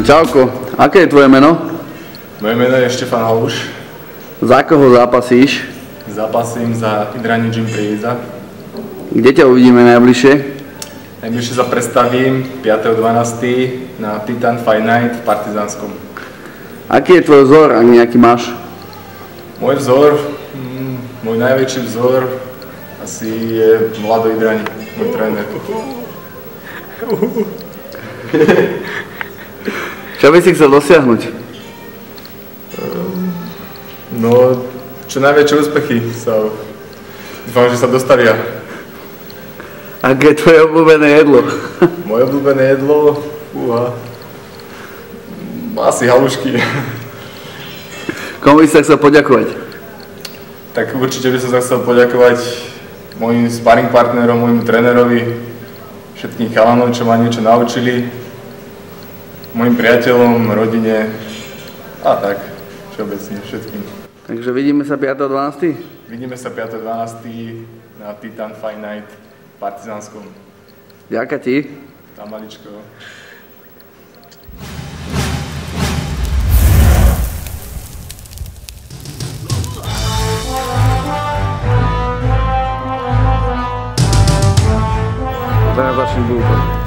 Čauko, aké je tvoje meno? Moje meno je Štefan Haluš. Za koho zápasíš? Zápasím za Hydrani Gym Prievidza. Kde ťa uvidíme najbližšie? Najbližšie sa predstavím 5.12. na Titan Fight Night v Partizánskom. Aký je tvoj vzor, ak nejaký máš? Môj vzor, môj najväčší vzor asi je Vlado Hydrani, môj tréner. Čo by si chcel dosiahnuť? No, čo najväčšie úspechy dúfam, že sa dostavia. Aké je tvoje obľúbené jedlo? Moje obľúbené jedlo? Asi halušky. Komu by si sa chcel poďakovať? Tak určite by som sa chcel poďakovať mojim sparring partnerom, môjmu trénerovi, všetkým chalanom, čo ma niečo naučili, mojim priateľom, rodine a tak, všeobecne všetkým. Takže vidíme sa 5.12.? Vidíme sa 5.12. na Titan Fight Night v Partizánskom. Ďakujem ti. Tam maličko. Teraz začnem búchať.